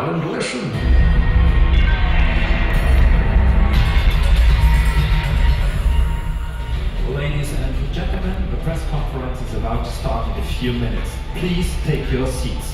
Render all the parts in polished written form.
and listen. Ladies and gentlemen, the press conference is about to start in a few minutes. Please take your seats.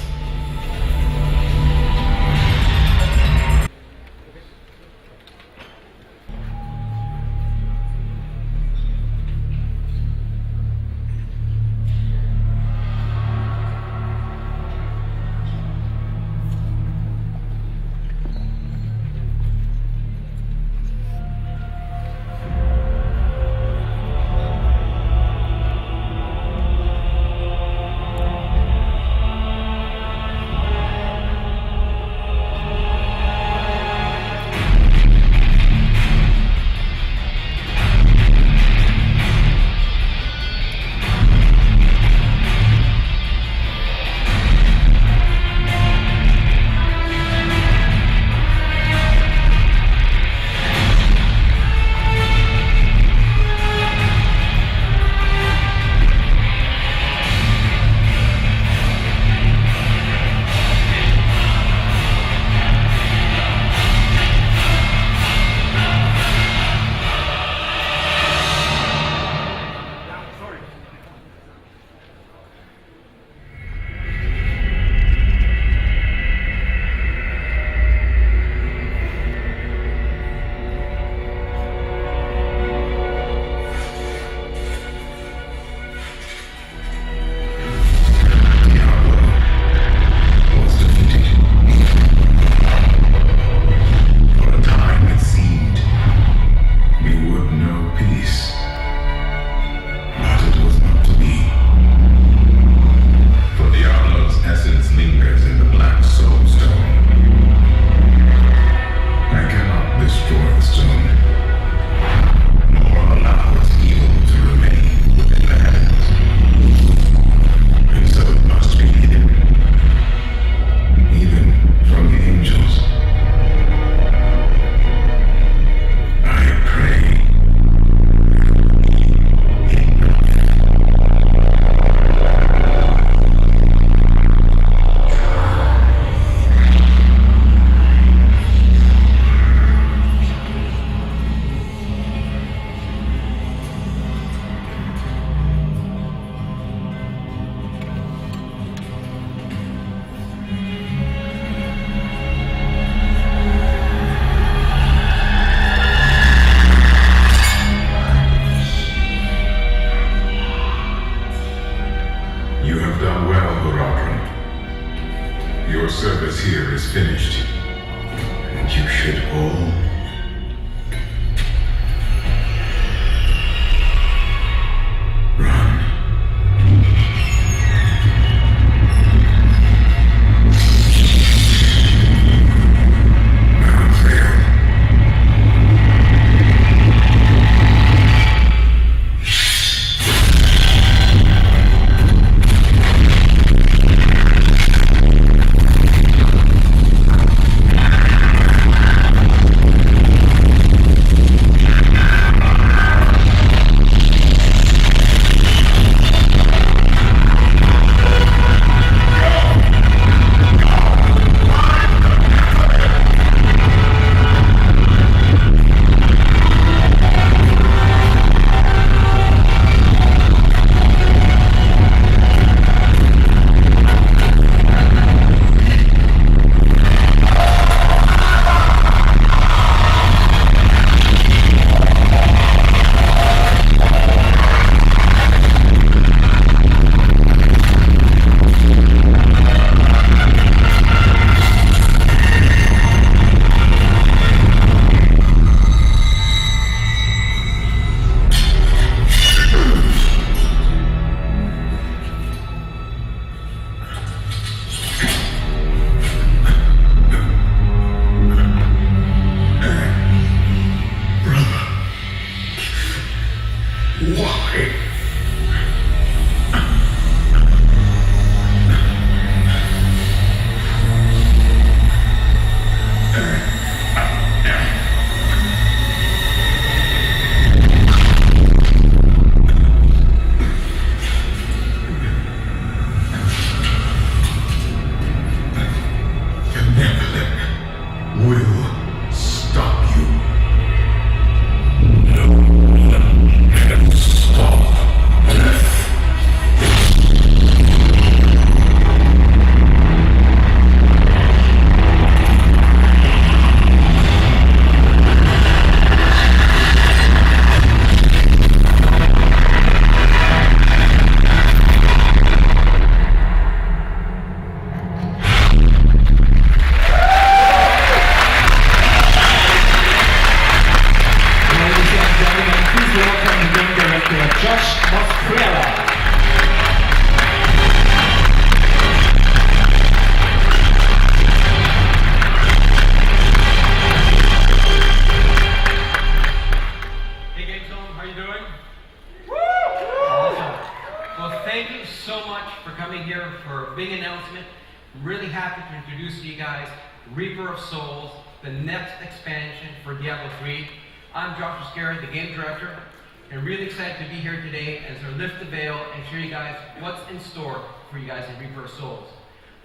Your service here is finished, and you should all run. Reaper of Souls, the next expansion for Diablo 3. I'm Josh Oscara, the game director, and really excited to be here today as I lift the veil and show you guys what's in store for you guys in Reaper of Souls.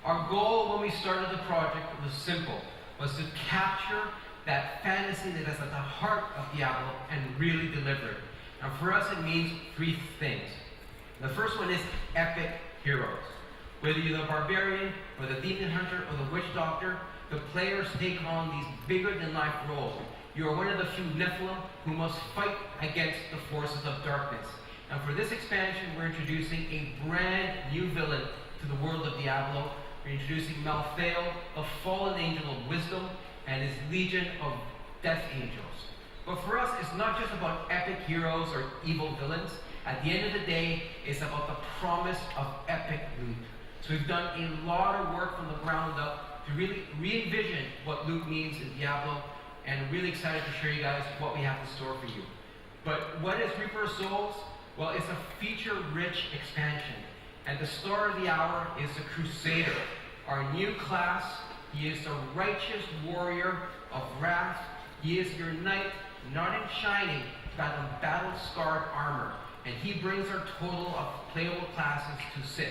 Our goal when we started the project was simple, was to capture that fantasy that is at the heart of Diablo and really deliver it. And for us it means three things. The first one is epic heroes. Whether you're the barbarian, or the demon hunter, or the witch doctor, the players take on these bigger-than-life roles. You are one of the few Nephilim who must fight against the forces of darkness. And for this expansion, we're introducing a brand new villain to the world of Diablo. We're introducing Malthael, the fallen angel of wisdom, and his legion of death angels. But for us, it's not just about epic heroes or evil villains. At the end of the day, it's about the promise of epic loot. So we've done a lot of work from the ground up to really re-envision what loot means in Diablo, and I'm really excited to show you guys what we have in store for you. But what is Reaper of Souls? Well, it's a feature-rich expansion. And the star of the hour is the Crusader, our new class. He is the righteous warrior of wrath. He is your knight, not in shining, but in battle-scarred armor. And he brings our total of playable classes to 6.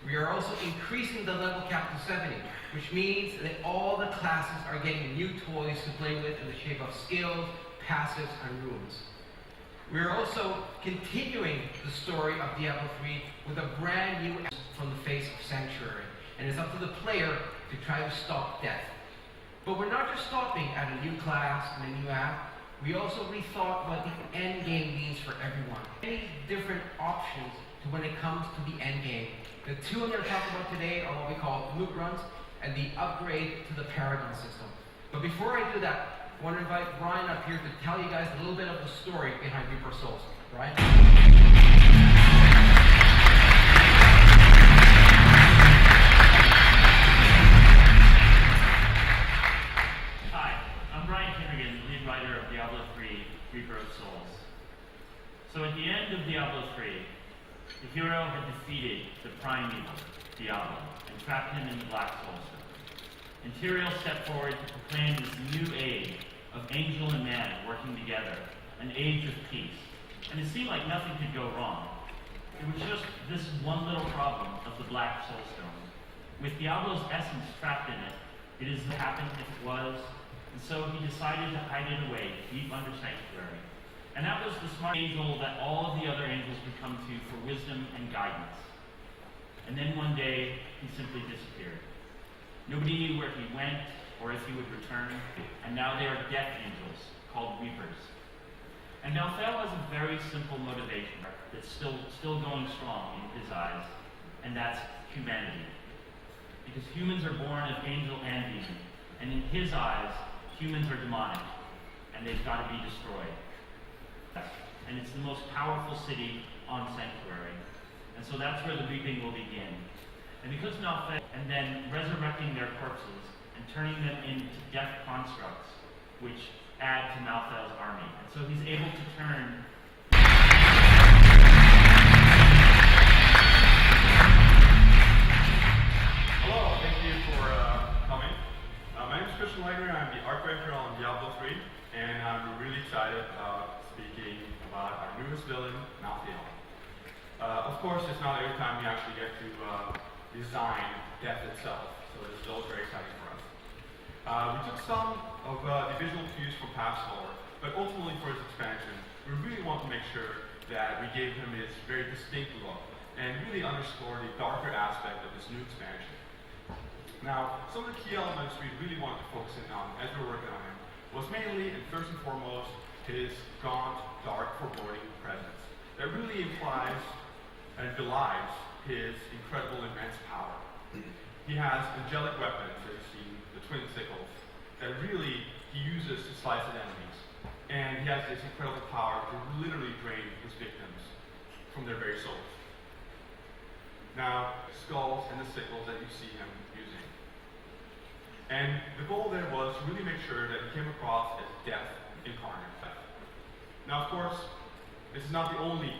We are also increasing the level cap to 70, which means that all the classes are getting new toys to play with in the shape of skills, passives, and runes. We are also continuing the story of Diablo 3 with a brand new from the face of Sanctuary, and it's up to the player to try to stop death. But we're not just stopping at a new class and a new app. We also rethought what the end game means for everyone. Many different options to when it comes to the end game. The two I'm going to talk about today are what we call loot runs and the upgrade to the Paragon system. But before I do that, I want to invite Brian up here to tell you guys a little bit of the story behind Reaper of Souls. Brian? Hi, I'm Brian Kinnergan, lead writer of Diablo 3, Reaper of Souls. So at the end of Diablo 3, the hero had defeated the primeval, Diablo, and trapped him in the Black Soul Stone. And Tyrael stepped forward to proclaim this new age of angel and man working together, an age of peace. And it seemed like nothing could go wrong. It was just this one little problem of the Black Soul Stone. With Diablo's essence trapped in it, it is what happened if it was, and so he decided to hide it away deep under Sanctuary. And that was the smart angel that all of the other angels would come to for wisdom and guidance. And then one day, he simply disappeared. Nobody knew where he went or if he would return, and now they are death angels called Reapers. And Malthael has a very simple motivation that's still going strong in his eyes, and that's humanity. Because humans are born of angel and demon, and in his eyes, humans are demonic, and they've got to be destroyed. And it's the most powerful city on Sanctuary. And so that's where the reaping will begin. And because Malthael, and then resurrecting their corpses and turning them into death constructs, which add to Malthael's army. And so he's able to turn Hello, thank you for coming. My name is Christian Wagner. I'm the art director on Diablo 3, and I'm really excited about speaking about our newest villain, Malthael. Of course, it's not every time we actually get to design death itself, so this is also very exciting for us. We took some of the visual cues from past lore, but ultimately for his expansion, we really want to make sure that we gave him his very distinct look and really underscore the darker aspect of this new expansion. Now, some of the key elements we really wanted to focus in on as we were working on him was mainly, and first and foremost, his gaunt, dark, foreboding presence that really implies and belies his incredible, immense power. He has angelic weapons, as you see, the twin sickles, that really he uses to slice at enemies. And he has this incredible power to literally drain his victims from their very souls. Now, the skulls and the sickles that you see him using. And the goal there was to really make sure that he came across as death incarnate. Now, of course, this is not the only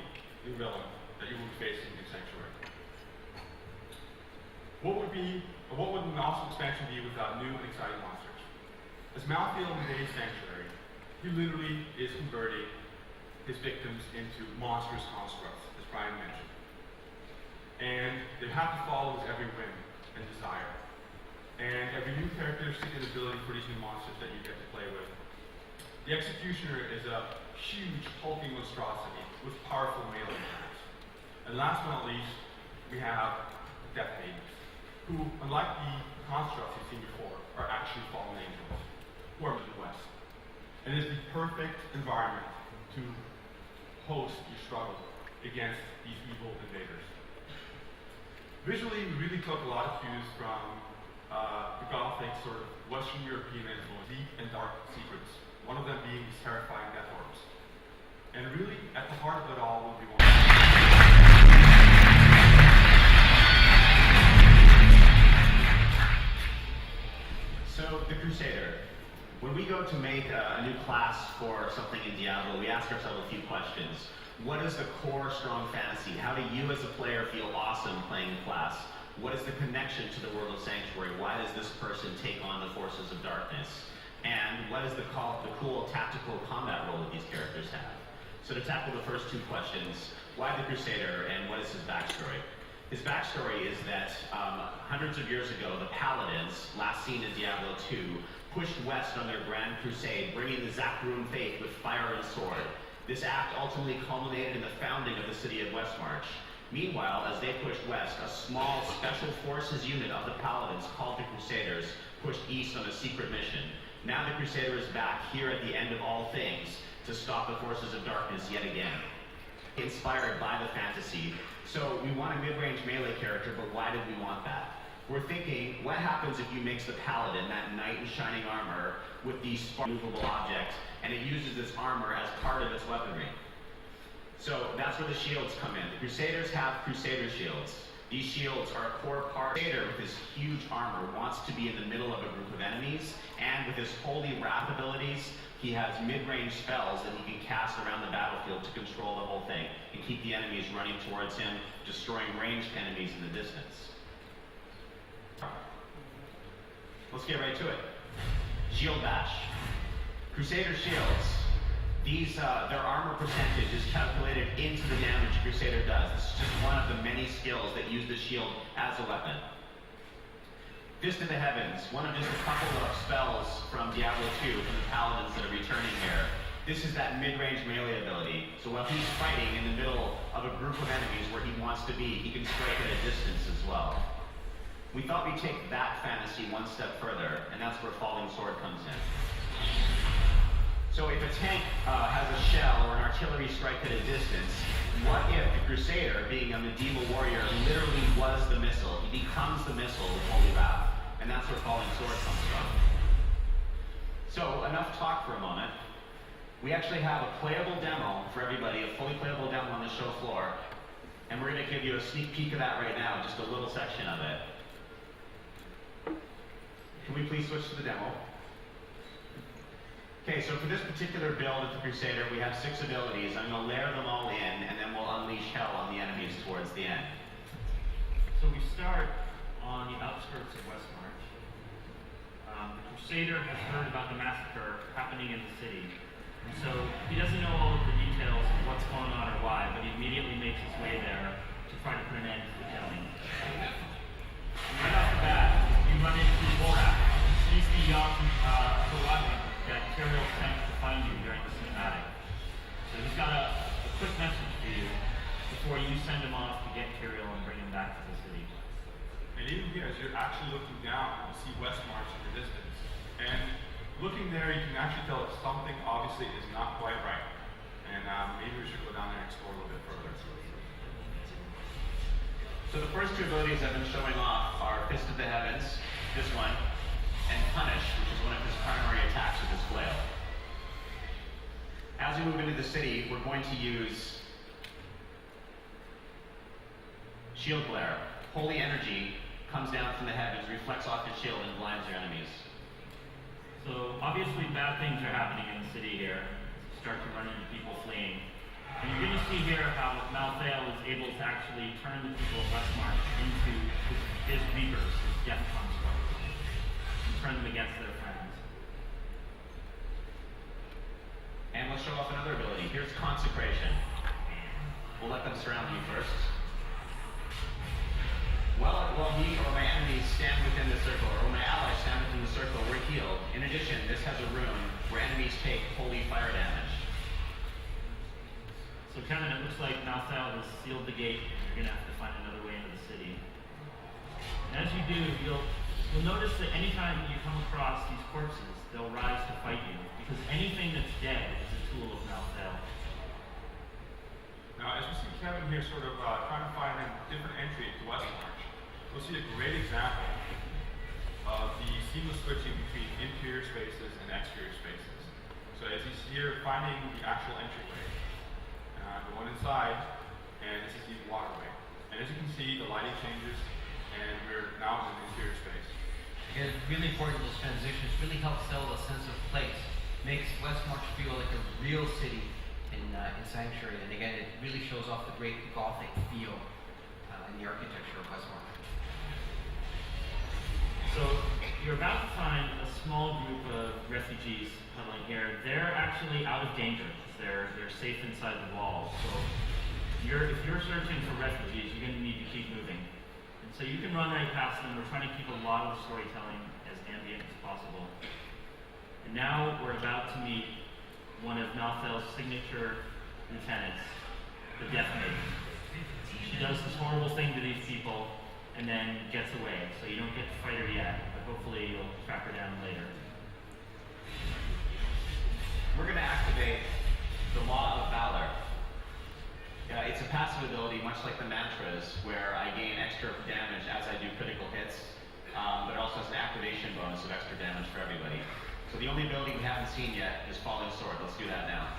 new villain that you will be facing in Sanctuary. what would an awesome expansion be without new and exciting monsters? As Malthael invades Sanctuary, he literally is converting his victims into monstrous constructs, as Brian mentioned. And they have to follow his every whim and desire. And every new characteristic and ability for these new monsters that you get to play with. The Executioner is a huge, hulking monstrosity with powerful melee attacks. And last but not least, we have Death Maidens, who, unlike the constructs you've seen before, are actually fallen angels, who are in the West. And it is the perfect environment to host your struggle against these evil invaders. Visually, we really took a lot of cues from the Gothic sort of Western European influence, deep and dark secrets, one of them being these terrifying death orbs. And really, at the heart of it all will be one. So, the Crusader. When we go to make a new class for something in Diablo, we ask ourselves a few questions. What is the core strong fantasy? How do you as a player feel awesome playing a class? What is the connection to the world of Sanctuary? Why does this person take on the forces of darkness? And what is the cool tactical combat role that these characters have? So to tackle the first two questions, why the Crusader and what is his backstory? His backstory is that hundreds of years ago, the Paladins, last seen in Diablo 2, pushed west on their grand crusade, bringing the Zakarum faith with fire and sword. This act ultimately culminated in the founding of the city of Westmarch. Meanwhile, as they pushed west, a small special forces unit of the Paladins, called the Crusaders, pushed east on a secret mission. Now the Crusader is back here at the end of all things to stop the forces of darkness yet again. Inspired by the fantasy. So we want a mid-range melee character, but why did we want that? We're thinking, what happens if you mix the Paladin, that knight in shining armor, with these movable objects, and it uses this armor as part of its weaponry? So that's where the shields come in. The Crusaders have Crusader shields. These shields are a core part. The Crusader, with his huge armor, wants to be in the middle of a group of enemies, and with his Holy Wrath abilities, he has mid-range spells that he can cast around the battlefield to control the whole thing, and keep the enemies running towards him, destroying ranged enemies in the distance. Let's get right to it. Shield Bash. Crusader shields. These, their armor percentage is calculated into the damage Crusader does. This is just one of the many skills that use the shield as a weapon. Fist of the Heavens, one of just a couple of spells from Diablo 2 from the Paladins that are returning here. This is that mid-range melee ability. So while he's fighting in the middle of a group of enemies where he wants to be, he can strike at a distance as well. We thought we'd take that fantasy one step further, and that's where Falling Sword comes in. So if a tank has a shell or an artillery strike at a distance, what if the Crusader, being a medieval warrior, literally was the missile? He becomes the missile with Holy Wrath, and that's where Falling Sword comes from. So enough talk for a moment. We actually have a playable demo for everybody, a fully playable demo on the show floor, and we're going to give you a sneak peek of that right now, just a little section of it. Can we please switch to the demo? Okay, so for this particular build of the Crusader, we have 6 abilities. I'm going to layer them all in, and then we'll unleash hell on the enemies towards the end. So we start on the outskirts of Westmarch. The Crusader has heard about the massacre happening in the city. And so he doesn't know all of the details of what's going on or why, but he immediately makes his way there to try to put an end to the killing. And right off the bat, you run into Borak. He's the young Kawaki that Tyrael sent to find you during the cinematic. So he's got a quick message for you before you send him off to get Tyrael and bring him back to the city. And even here, as you're actually looking down, you see Westmarch in the distance. And looking there, you can actually tell that something obviously is not quite right. And maybe we should go down there and explore a little bit further. So the first 2 abilities I've been showing off are Fist of the Heavens, this one, and Punish, which is one of his primary attacks with his flail. As we move into the city, we're going to use Shield Glare. Holy energy comes down from the heavens, reflects off his shield, and blinds your enemies. So obviously bad things are happening in the city here. You start to run into people fleeing. And you're going to see here how Malthael is able to actually turn the people of Westmarch into his reapers, his death constructs, and turn them against their friends. And we'll show off another ability. Here's Consecration. We'll let them surround you first. While me or my enemies stand within the circle, or my allies stand within the circle, we're healed. In addition, this has a rune where enemies take holy fire damage. So Kevin, it looks like Malthael has sealed the gate, and you're going to have to find another way into the city. And as you do, you'll notice that anytime you come across these corpses, they'll rise to fight you, because anything that's dead is a tool of Malthael. Now, as we see Kevin here sort of trying to find a different entry into Westmarch, we'll see a great example of the seamless switching between interior spaces and exterior spaces. So as he's here finding the actual entryway, going inside, and this is the waterway. And as you can see, the lighting changes, and we're now in the interior space. Again, it's really important, those transitions really help sell a sense of place. Makes Westmarch feel like a real city in Sanctuary. And again, it really shows off the great Gothic feel in the architecture of Westmarch. So you're about to find a small group of refugees huddling here. They're actually out of danger. They're safe inside the walls. So if you're searching for refugees, you're going to need to keep moving. And so you can run right past them. We're trying to keep a lot of the storytelling as ambient as possible. And now we're about to meet one of Malthael's signature lieutenants, the Death Maiden. She does this horrible thing to these people and then gets away. So you don't get to fight her yet, but hopefully you'll track her down later. We're going to activate the Law of Valor. It's a passive ability, much like the mantras, where I gain extra damage as I do critical hits, but it also has an activation bonus of extra damage for everybody. So the only ability we haven't seen yet is Falling Sword. Let's do that now.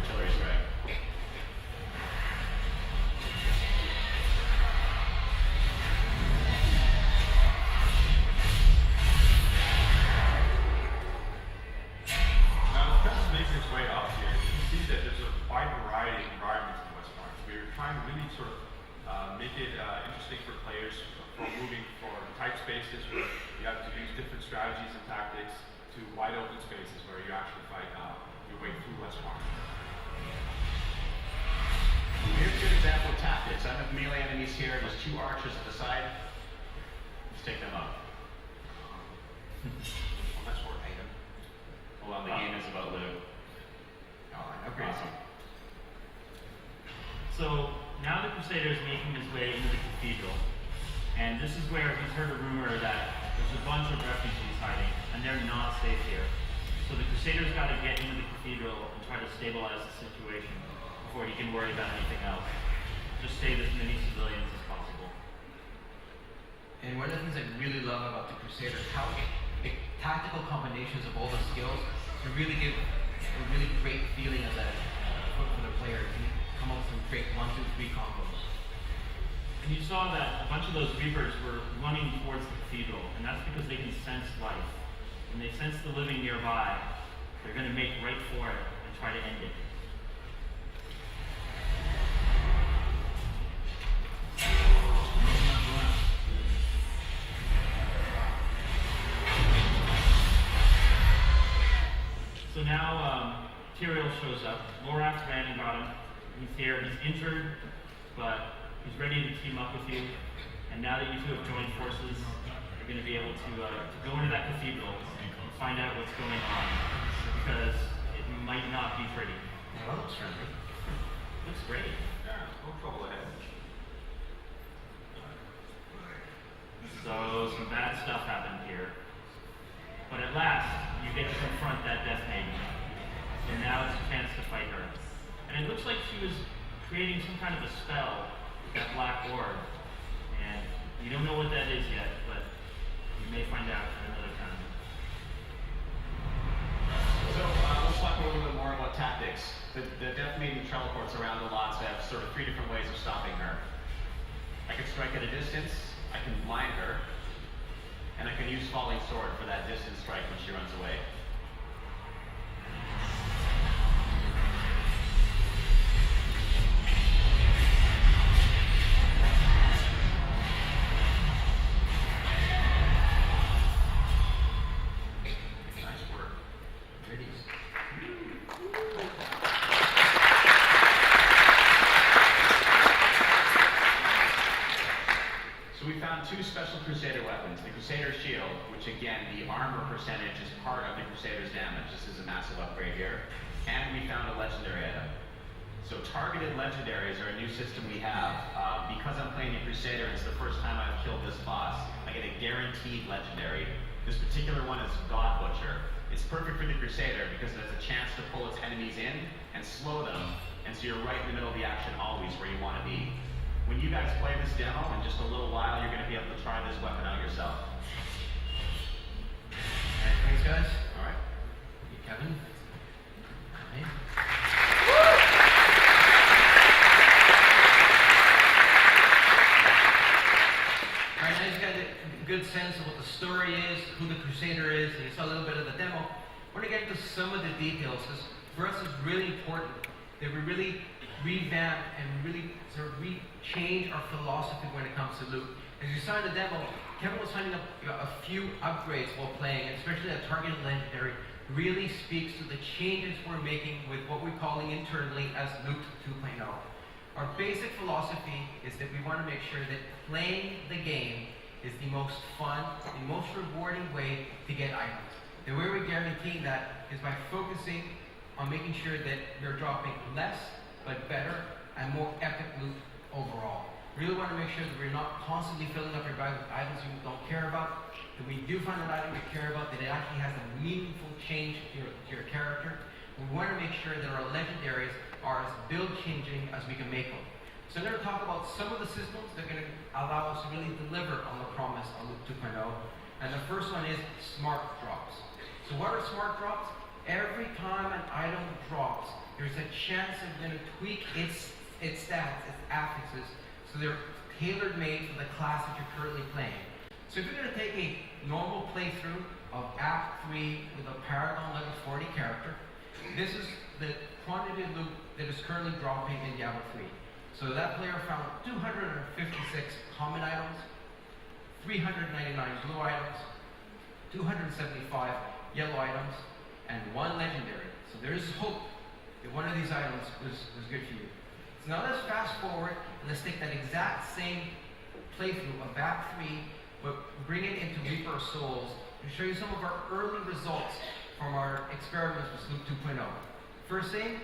Artillery strike. Way up here, you can see that there's a wide variety of environments in Westmarch. We're trying to really sort of make it interesting for players for moving from tight spaces where you have to use different strategies and tactics to wide open spaces where you actually fight your way through Westmarch. Here's a good example of tactics. I have melee enemies here. There's 2 archers at the side. Let's take them up. Well, that's for item. Well, the game is about loot. Okay. Awesome. So now the Crusader is making his way into the cathedral. And this is where he's heard a rumor that there's a bunch of refugees hiding, and they're not safe here. So the Crusader's got to get into the cathedral and try to stabilize the situation before he can worry about anything else. Just save as many civilians as possible. And one of the things I really love about the Crusader is how the tactical combinations of all the skills can really give a really great feeling as a for the player. You can come up with some great 1, 2, 3 combos. And you saw that a bunch of those Reapers were running towards the cathedral, and that's because they can sense life. When they sense the living nearby, they're going to make right for it and try to end it. So now Tyrael shows up. Lorax ran and got him. He's here. He's injured, but he's ready to team up with you. And now that you two have joined forces, you're going to be able to go into that cathedral and find out what's going on, because it might not be pretty. Well, that looks friendly. Looks great. Yeah, no trouble ahead. So some bad stuff happened here. But at last, you get to confront that Death Maiden. So now it's a chance to fight her. And it looks like she was creating some kind of a spell with that black orb. And you don't know what that is yet, but you may find out at another time. So let's talk a little bit more about tactics. The Death Maiden teleports around a lot, so I have sort of 3 different ways of stopping her. I can strike at a distance, I can blind her, and I can use Falling Sword for that distance strike when she runs away. Crusader Shield, which again, the armor percentage is part of the Crusader's damage. This is a massive upgrade here. And we found a legendary item. So targeted legendaries are a new system we have. Because I'm playing the Crusader and it's the first time I've killed this boss, I get a guaranteed legendary. This particular one is God Butcher. It's perfect for the Crusader because it has a chance to pull its enemies in and slow them, and so you're right in the middle of the action always where you want to be. When you guys play this demo, in just a little while, you're going to be able to try this weapon out yourself. Alright, thanks guys. Alright. Kevin. Alright. Alright, now you've got a good sense of what the story is, who the Crusader is, and you saw a little bit of the demo. We're going to get into some of the details, because for us it's really important that we really revamp and really sort of change our philosophy when it comes to loot. As you saw in the demo, Kevin was finding a few upgrades while playing, and especially that targeted legendary really speaks to the changes we're making with what we're calling internally as Loot 2.0. Our basic philosophy is that we want to make sure that playing the game is the most fun, the most rewarding way to get items. The way we're guaranteeing that is by focusing on making sure that we're dropping less, but better, and more epic loot overall. Really want to make sure that we're not constantly filling up your bag with items you don't care about, that we do find an item you care about, that it actually has a meaningful change to your character. We want to make sure that our legendaries are as build-changing as we can make them. So I'm going to talk about some of the systems that are going to allow us to really deliver on the promise of Loot 2.0. And the first one is smart drops. So what are smart drops? Every time an item drops, there's a chance that we're going to tweak its stats, its affixes, so they're tailor-made for the class that you're currently playing. So if you're going to take a normal playthrough of Act 3 with a Paragon level 40 character, this is the quantity of loot that is currently dropping in Diablo 3. So that player found 256 common items, 399 blue items, 275 yellow items, and 1 legendary. So there is hope that one of these items was good for you. So now let's fast forward and let's take that exact same playthrough of Act 3, but bring it into Reaper of Souls and show you some of our early results from our experiments with Loot 2.0. First thing,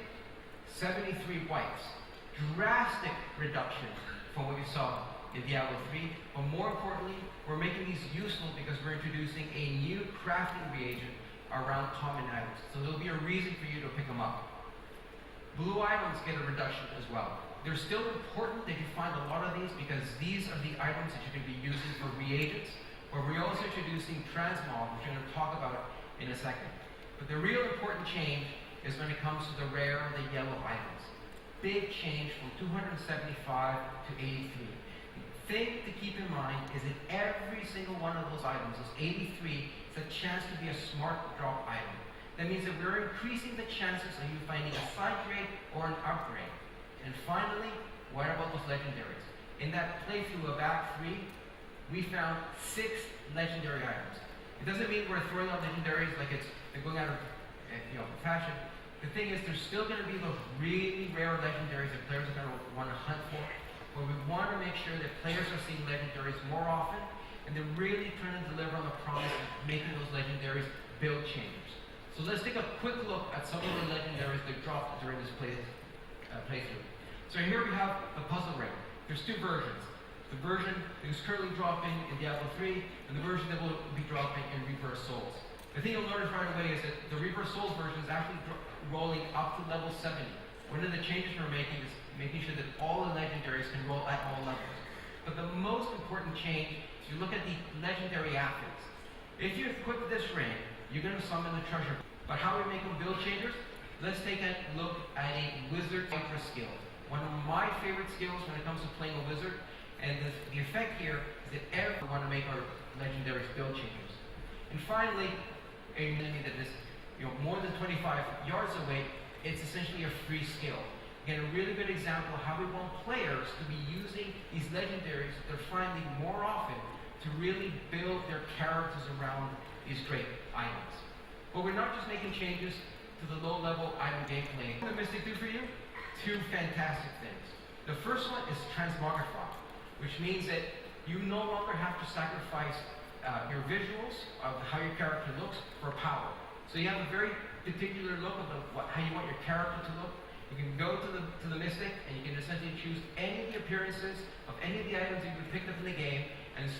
73 wipes. Drastic reduction from what you saw in Diablo 3, but more importantly, we're making these useful because we're introducing a new crafting reagent around common items. So there'll be a reason for you to pick them up. Blue items get a reduction as well. They're still important that you find a lot of these because these are the items that you're going to be using for reagents, but we're also introducing transmog, which I'm going to talk about in a second. But the real important change is when it comes to the rare and the yellow items. Big change from 275 to 83. The thing to keep in mind is that every single one of those items, those 83, is a chance to be a smart drop item. That means that we're increasing the chances of you finding a side grade or an upgrade. And finally, what about those legendaries? In that playthrough of Act 3, we found 6 legendary items. It doesn't mean we're throwing out legendaries like they're going out of fashion. The thing is, there's still going to be those really rare legendaries that players are going to want to hunt for. But we want to make sure that players are seeing legendaries more often, and they're really trying to deliver on the promise of making those legendaries build changers. So let's take a quick look at some of the legendaries that dropped during this playthrough. So here we have the puzzle ring. There's 2 versions. The version that is currently dropping in Diablo 3, and the version that will be dropping in Reaper of Souls. The thing you'll notice right away is that the Reaper of Souls version is actually rolling up to level 70. One of the changes we're making is making sure that all the legendaries can roll at all levels. But the most important change is you look at the legendary affix. If you equip this ring, you're going to summon the treasure. But how we make them build changers? Let's take a look at a wizard Viper skill. One of my favorite skills when it comes to playing a wizard. And the effect here is that everyone want to make our legendaries build changers. And finally, a enemy that is more than 25 yards away, it's essentially a free skill. Again, a really good example of how we want players to be using these legendaries that they're finding more often to really build their characters around these great items. But we're not just making changes to the low-level item gameplay. What does Mystic do for you? 2 fantastic things. The first one is Transmogrify, which means that you no longer have to sacrifice your visuals of how your character looks for power. So you have a very particular look of how you want your character to look. You can go to the Mystic, and you can essentially choose any of the appearances of any of the items that you've picked up in the game, and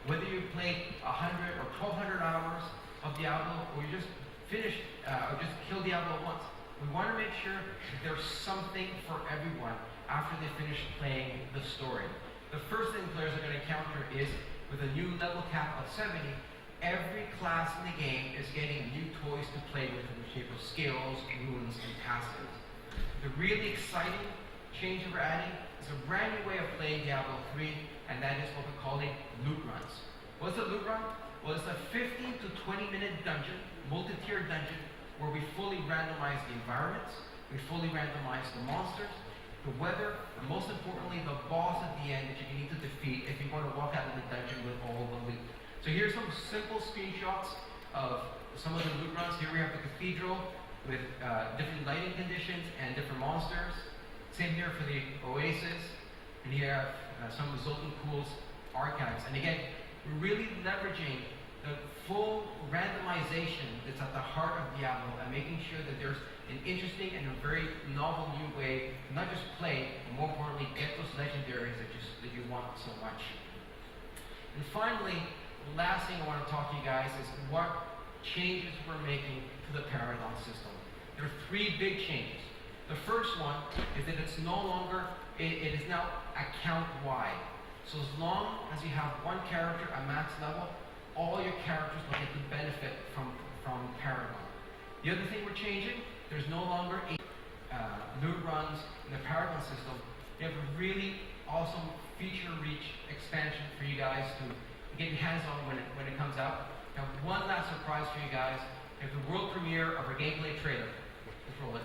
whether you played 100 or 1,200 hours of Diablo, or you just finished or just killed Diablo once. We want to make sure that there's something for everyone after they finish playing the story. The first thing players are going to encounter is, with a new level cap of 70, every class in the game is getting new toys to play with in the shape of skills, runes, and passives. The really exciting change that we're adding is a brand new way of playing Diablo 3, and that is what we're calling loot runs. What's a loot run? Well, it's a 15 to 20 minute dungeon, multi-tiered dungeon, where we fully randomize the environments, we fully randomize the monsters, the weather, and most importantly, the boss at the end that you need to defeat if you want to walk out of the dungeon with all the loot. So here's some simple screenshots of some of the loot runs. Here we have the cathedral with different lighting conditions and different monsters. Same here for the oasis. And here you have some of the Zoltan Pool's archives. And again, we're really leveraging the full randomization that's at the heart of Diablo and making sure that there's an interesting and a very novel new way to not just play, but more importantly, get those legendaries that you want so much. And finally, the last thing I want to talk to you guys is what changes we're making to the Paragon system. There are 3 big changes. The first one is that it's no longer, it is now account-wide. So as long as you have one character at max level, all your characters will get the benefit from Paragon. The other thing we're changing, there's no longer loot runs in the Paragon system. We have a really awesome feature-rich expansion for you guys to get your hands on when it comes out. Now, one last surprise for you guys. We have the world premiere of our gameplay trailer. Let's roll it.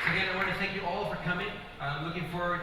Again, I want to thank you all for coming. I'm looking forward